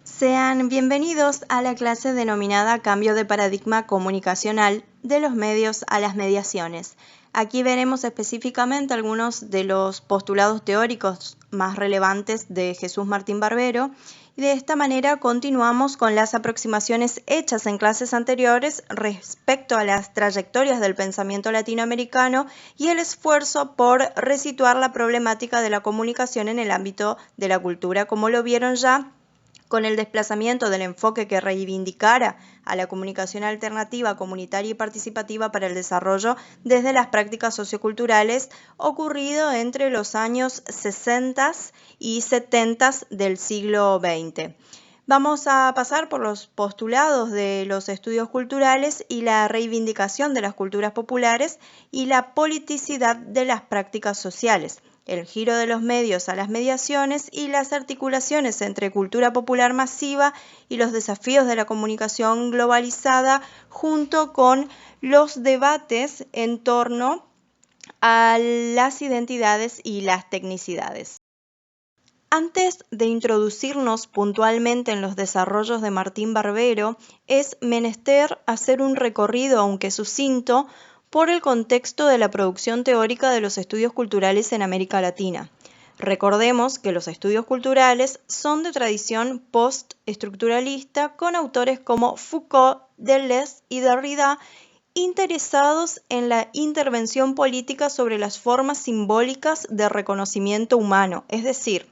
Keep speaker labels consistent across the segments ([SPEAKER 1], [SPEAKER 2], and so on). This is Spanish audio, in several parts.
[SPEAKER 1] Sean bienvenidos a la clase denominada Cambio de paradigma comunicacional de los medios a las mediaciones. Aquí veremos específicamente algunos de los postulados teóricos más relevantes de Jesús Martín Barbero y de esta manera continuamos con las aproximaciones hechas en clases anteriores respecto a las trayectorias del pensamiento latinoamericano y el esfuerzo por resituar la problemática de la comunicación en el ámbito de la cultura, como lo vieron ya con el desplazamiento del enfoque que reivindicara a la comunicación alternativa, comunitaria y participativa para el desarrollo desde las prácticas socioculturales, ocurrido entre los años 60 y 70 del siglo XX. Vamos a pasar por los postulados de los estudios culturales y la reivindicación de las culturas populares y la politicidad de las prácticas sociales, el giro de los medios a las mediaciones y las articulaciones entre cultura popular masiva y los desafíos de la comunicación globalizada, junto con los debates en torno a las identidades y las tecnicidades. Antes de introducirnos puntualmente en los desarrollos de Martín Barbero, es menester hacer un recorrido, aunque sucinto, por el contexto de la producción teórica de los estudios culturales en América Latina. Recordemos que los estudios culturales son de tradición post-estructuralista, con autores como Foucault, Deleuze y Derrida, interesados en la intervención política sobre las formas simbólicas de reconocimiento humano, es decir,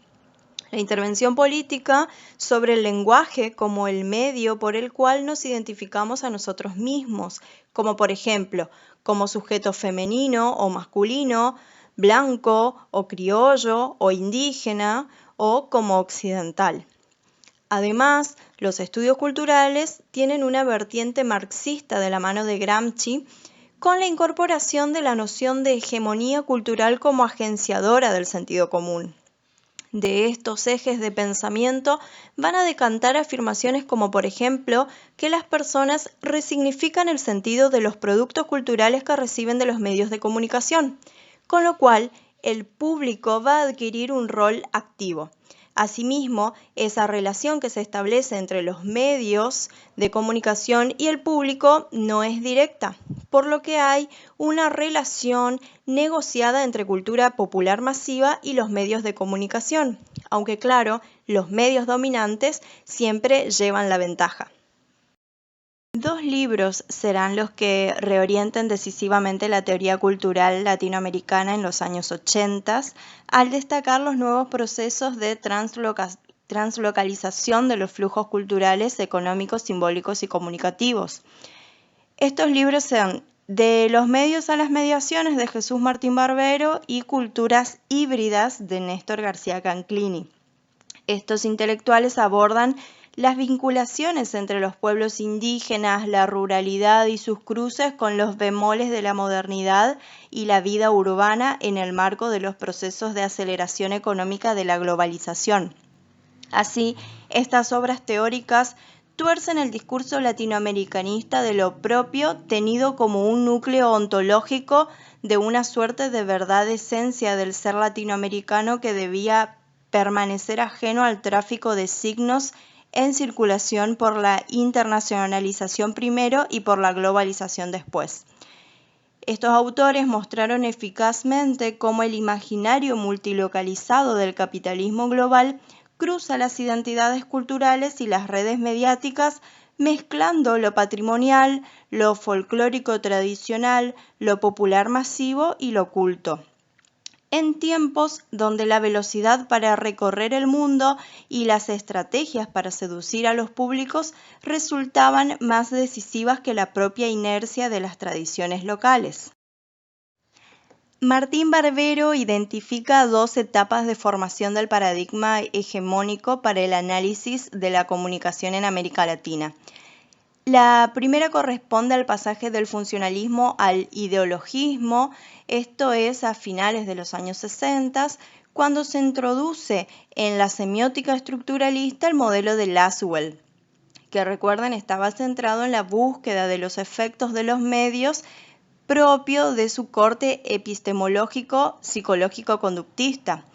[SPEAKER 1] la intervención política sobre el lenguaje como el medio por el cual nos identificamos a nosotros mismos, como por ejemplo, como sujeto femenino o masculino, blanco o criollo o indígena o como occidental. Además, los estudios culturales tienen una vertiente marxista de la mano de Gramsci, con la incorporación de la noción de hegemonía cultural como agenciadora del sentido común. De estos ejes de pensamiento van a decantar afirmaciones como, por ejemplo, que las personas resignifican el sentido de los productos culturales que reciben de los medios de comunicación, con lo cual el público va a adquirir un rol activo. Asimismo, esa relación que se establece entre los medios de comunicación y el público no es directa, por lo que hay una relación negociada entre cultura popular masiva y los medios de comunicación, aunque claro, los medios dominantes siempre llevan la ventaja. Dos libros serán los que reorienten decisivamente la teoría cultural latinoamericana en los años 80, al destacar los nuevos procesos de translocalización de los flujos culturales, económicos, simbólicos y comunicativos. Estos libros son De los medios a las mediaciones de Jesús Martín Barbero y Culturas híbridas de Néstor García Canclini. Estos intelectuales abordan las vinculaciones entre los pueblos indígenas, la ruralidad y sus cruces con los bemoles de la modernidad y la vida urbana en el marco de los procesos de aceleración económica de la globalización. Así, estas obras teóricas tuercen el discurso latinoamericanista de lo propio, tenido como un núcleo ontológico de una suerte de verdad esencia del ser latinoamericano que debía permanecer ajeno al tráfico de signos en circulación por la internacionalización primero y por la globalización después. Estos autores mostraron eficazmente cómo el imaginario multilocalizado del capitalismo global cruza las identidades culturales y las redes mediáticas, mezclando lo patrimonial, lo folclórico tradicional, lo popular masivo y lo culto. En tiempos donde la velocidad para recorrer el mundo y las estrategias para seducir a los públicos resultaban más decisivas que la propia inercia de las tradiciones locales. Martín Barbero identifica dos etapas de formación del paradigma hegemónico para el análisis de la comunicación en América Latina. La primera corresponde al pasaje del funcionalismo al ideologismo, esto es a finales de los años 60, cuando se introduce en la semiótica estructuralista el modelo de Lasswell, que recuerden estaba centrado en la búsqueda de los efectos de los medios propio de su corte epistemológico psicológico-conductista.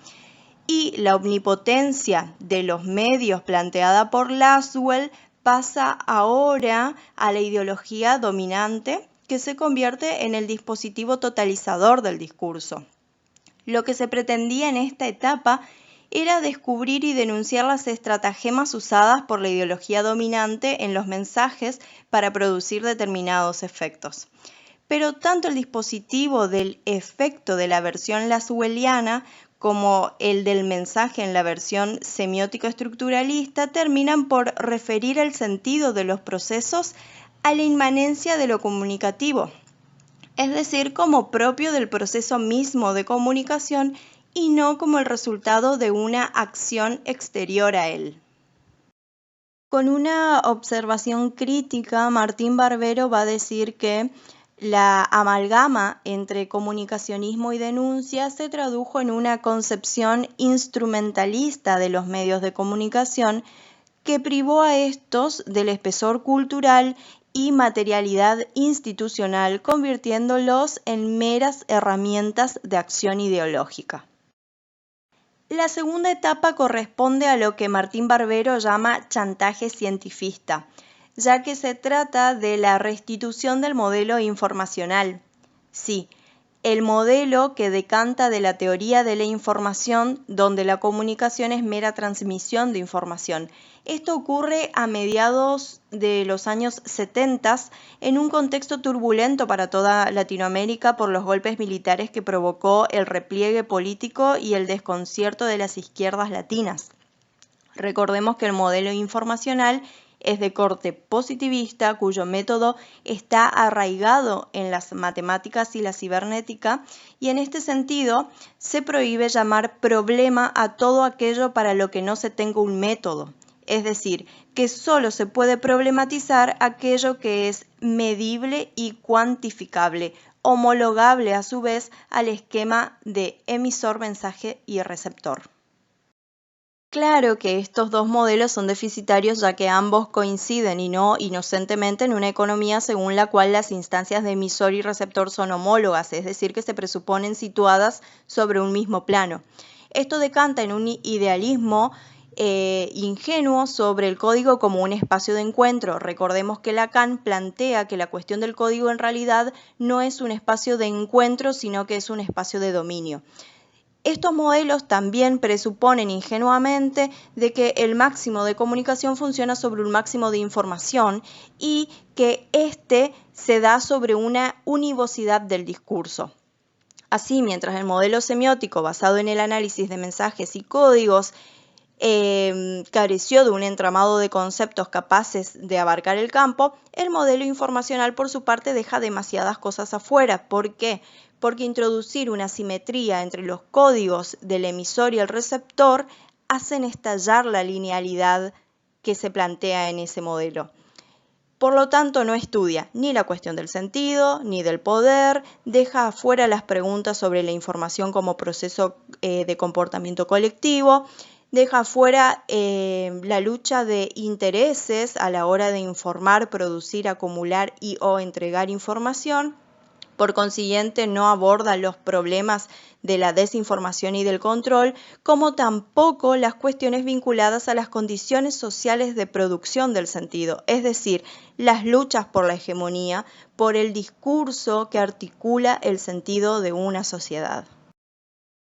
[SPEAKER 1] y la omnipotencia de los medios planteada por Lasswell pasa ahora a la ideología dominante, que se convierte en el dispositivo totalizador del discurso. Lo que se pretendía en esta etapa era descubrir y denunciar las estratagemas usadas por la ideología dominante en los mensajes para producir determinados efectos. Pero tanto el dispositivo del efecto de la versión lasswelliana como el del mensaje en la versión semiótico-estructuralista terminan por referir el sentido de los procesos a la inmanencia de lo comunicativo, es decir, como propio del proceso mismo de comunicación y no como el resultado de una acción exterior a él. Con una observación crítica, Martín Barbero va a decir que la amalgama entre comunicacionismo y denuncia se tradujo en una concepción instrumentalista de los medios de comunicación que privó a estos del espesor cultural y materialidad institucional, convirtiéndolos en meras herramientas de acción ideológica. La segunda etapa corresponde a lo que Martín Barbero llama chantaje cientifista, ya que se trata de la restitución del modelo informacional. Sí, el modelo que decanta de la teoría de la información, donde la comunicación es mera transmisión de información. Esto ocurre a mediados de los años 70 en un contexto turbulento para toda Latinoamérica por los golpes militares que provocó el repliegue político y el desconcierto de las izquierdas latinas. Recordemos que el modelo informacional es de corte positivista, cuyo método está arraigado en las matemáticas y la cibernética, y en este sentido se prohíbe llamar problema a todo aquello para lo que no se tenga un método. Es decir, que solo se puede problematizar aquello que es medible y cuantificable, homologable a su vez al esquema de emisor, mensaje y receptor. Claro que estos dos modelos son deficitarios, ya que ambos coinciden y no inocentemente en una economía según la cual las instancias de emisor y receptor son homólogas, es decir, que se presuponen situadas sobre un mismo plano. Esto decanta en un idealismo ingenuo sobre el código como un espacio de encuentro. Recordemos que Lacan plantea que la cuestión del código en realidad no es un espacio de encuentro, sino que es un espacio de dominio. Estos modelos también presuponen ingenuamente de que el máximo de comunicación funciona sobre un máximo de información y que éste se da sobre una univocidad del discurso. Así, mientras el modelo semiótico basado en el análisis de mensajes y códigos careció de un entramado de conceptos capaces de abarcar el campo, el modelo informacional por su parte deja demasiadas cosas afuera. ¿Por qué? Porque introducir una simetría entre los códigos del emisor y el receptor hacen estallar la linealidad que se plantea en ese modelo. Por lo tanto, no estudia ni la cuestión del sentido, ni del poder, deja afuera las preguntas sobre la información como proceso de comportamiento colectivo, deja fuera la lucha de intereses a la hora de informar, producir, acumular y o entregar información. Por consiguiente, no aborda los problemas de la desinformación y del control, como tampoco las cuestiones vinculadas a las condiciones sociales de producción del sentido, es decir, las luchas por la hegemonía, por el discurso que articula el sentido de una sociedad.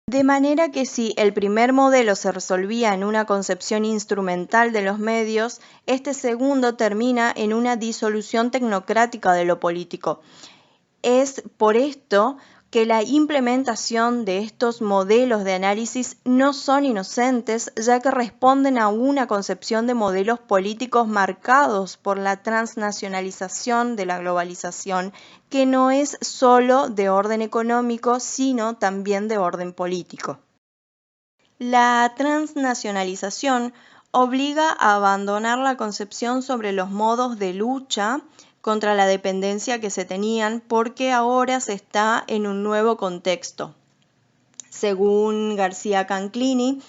[SPEAKER 1] De manera que si el primer modelo se resolvía en una concepción instrumental de los medios, este segundo termina en una disolución tecnocrática de lo político. Es por esto que la implementación de estos modelos de análisis no son inocentes, ya que responden a una concepción de modelos políticos marcados por la transnacionalización de la globalización, que no es solo de orden económico, sino también de orden político. La transnacionalización obliga a abandonar la concepción sobre los modos de lucha contra la dependencia que se tenían, porque ahora se está en un nuevo contexto. Según García Canclini,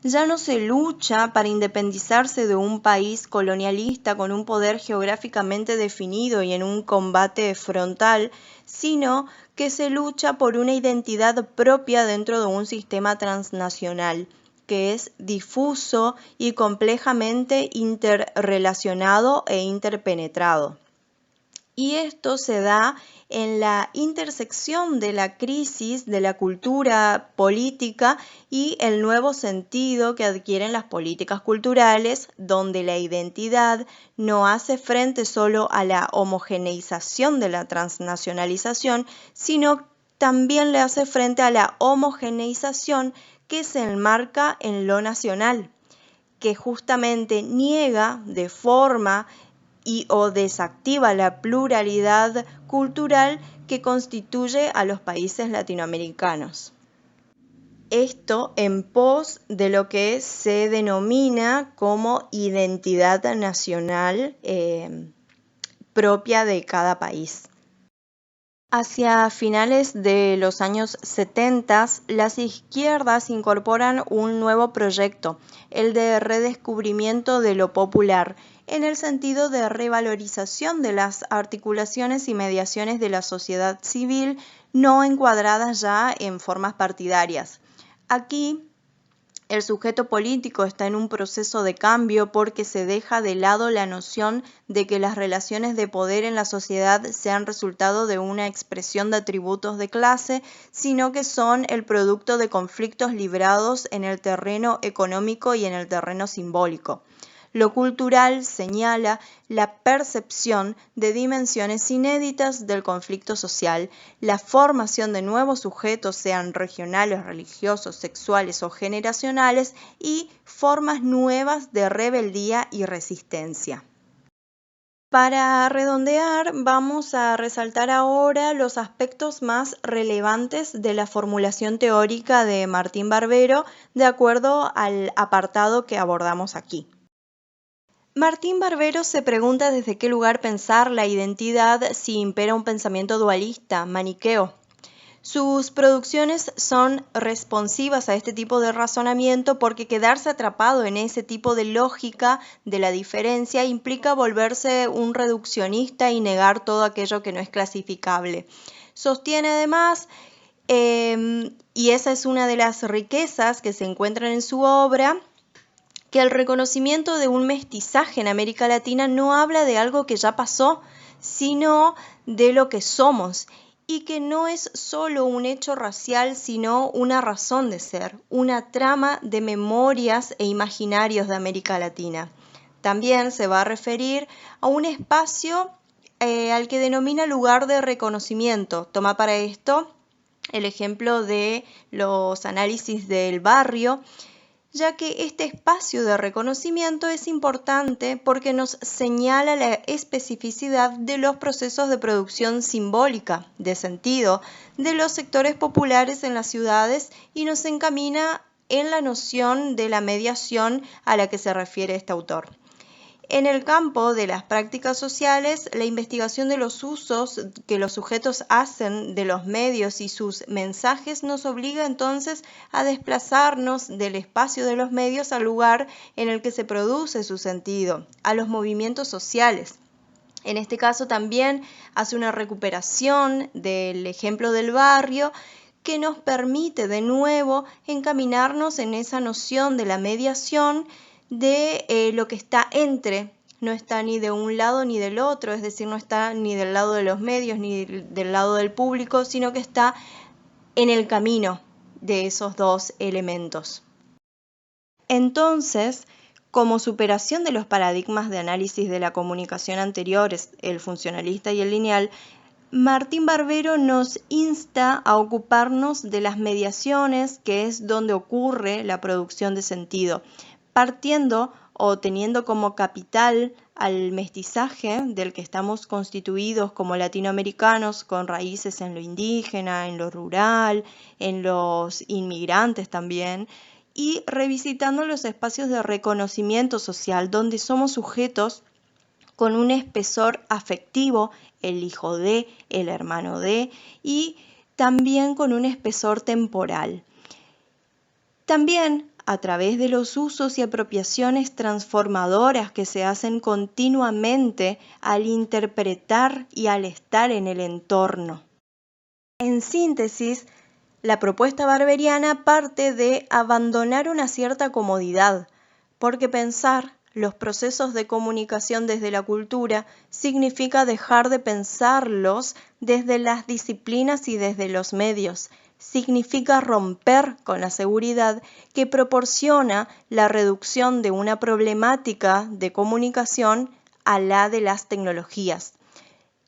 [SPEAKER 1] ya no se lucha para independizarse de un país colonialista con un poder geográficamente definido y en un combate frontal, sino que se lucha por una identidad propia dentro de un sistema transnacional. que es difuso y complejamente interrelacionado e interpenetrado. Y esto se da en la intersección de la crisis de la cultura política y el nuevo sentido que adquieren las políticas culturales, donde la identidad no hace frente solo a la homogeneización de la transnacionalización, sino también le hace frente a la homogeneización que se enmarca en lo nacional, que justamente niega, deforma o desactiva la pluralidad cultural que constituye a los países latinoamericanos. Esto en pos de lo que se denomina como identidad nacional propia de cada país. Hacia finales de los años 70, las izquierdas incorporan un nuevo proyecto, el de redescubrimiento de lo popular, en el sentido de revalorización de las articulaciones y mediaciones de la sociedad civil no encuadradas ya en formas partidarias. Aquí, el sujeto político está en un proceso de cambio porque se deja de lado la noción de que las relaciones de poder en la sociedad sean resultado de una expresión de atributos de clase, sino que son el producto de conflictos librados en el terreno económico y en el terreno simbólico. Lo cultural señala la percepción de dimensiones inéditas del conflicto social, la formación de nuevos sujetos, sean regionales, religiosos, sexuales o generacionales, y formas nuevas de rebeldía y resistencia. Para redondear, vamos a resaltar ahora los aspectos más relevantes de la formulación teórica de Martín Barbero, de acuerdo al apartado que abordamos aquí. Martín Barbero se pregunta desde qué lugar pensar la identidad si impera un pensamiento dualista, maniqueo. Sus producciones son responsivas a este tipo de razonamiento porque quedarse atrapado en ese tipo de lógica de la diferencia implica volverse un reduccionista y negar todo aquello que no es clasificable. Sostiene además, y esa es una de las riquezas que se encuentran en su obra, que el reconocimiento de un mestizaje en América Latina no habla de algo que ya pasó, sino de lo que somos, y que no es solo un hecho racial, sino una razón de ser, una trama de memorias e imaginarios de América Latina. También se va a referir a un espacio al que denomina lugar de reconocimiento. Toma para esto el ejemplo de los análisis del barrio, ya que este espacio de reconocimiento es importante porque nos señala la especificidad de los procesos de producción simbólica, de sentido, de los sectores populares en las ciudades y nos encamina en la noción de la mediación a la que se refiere este autor. En el campo de las prácticas sociales, la investigación de los usos que los sujetos hacen de los medios y sus mensajes nos obliga entonces a desplazarnos del espacio de los medios al lugar en el que se produce su sentido, a los movimientos sociales. En este caso también hace una recuperación del ejemplo del barrio que nos permite de nuevo encaminarnos en esa noción de la mediación de lo que está entre, no está ni de un lado ni del otro, es decir, no está ni del lado de los medios ni del lado del público, sino que está en el camino de esos dos elementos. Entonces, como superación de los paradigmas de análisis de la comunicación anteriores, el funcionalista y el lineal, Martín Barbero nos insta a ocuparnos de las mediaciones, que es donde ocurre la producción de sentido, partiendo o teniendo como capital al mestizaje del que estamos constituidos como latinoamericanos, con raíces en lo indígena, en lo rural, en los inmigrantes también, y revisitando los espacios de reconocimiento social donde somos sujetos con un espesor afectivo, el hijo de, el hermano de, y también con un espesor temporal. También a través de los usos y apropiaciones transformadoras que se hacen continuamente al interpretar y al estar en el entorno. En síntesis, La propuesta barberiana parte de abandonar una cierta comodidad, porque pensar los procesos de comunicación desde la cultura significa dejar de pensarlos desde las disciplinas y desde los medios. Significa romper con la seguridad que proporciona la reducción de una problemática de comunicación a la de las tecnologías.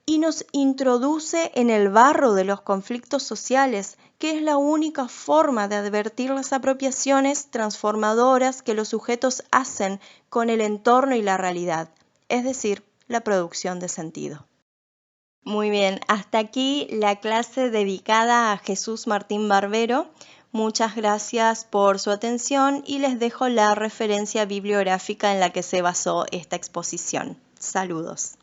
[SPEAKER 1] Y nos introduce en el barro de los conflictos sociales, que es la única forma de advertir las apropiaciones transformadoras que los sujetos hacen con el entorno y la realidad, es decir, la producción de sentido. Muy bien, hasta aquí la clase dedicada a Jesús Martín Barbero. Muchas gracias por su atención y les dejo la referencia bibliográfica en la que se basó esta exposición. Saludos.